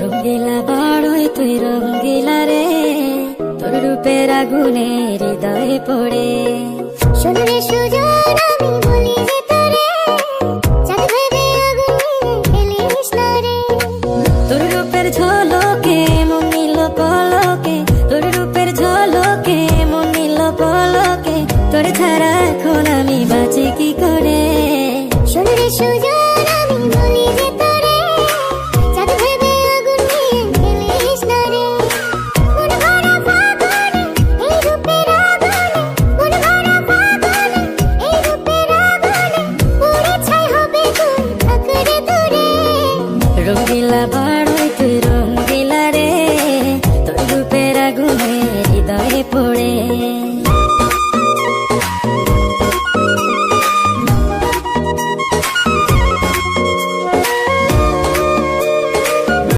রঙ্গিলা বাড়ই তুই রঙ্গিলা রে, তোর রূপের আগুনে হৃদয়ে পড়ে। শোনরে সুজন আমি বলি যে তোরে, চাঁদ ভেবে আগুন নিয়ে খেলিস না রে। তোর রূপের ঝল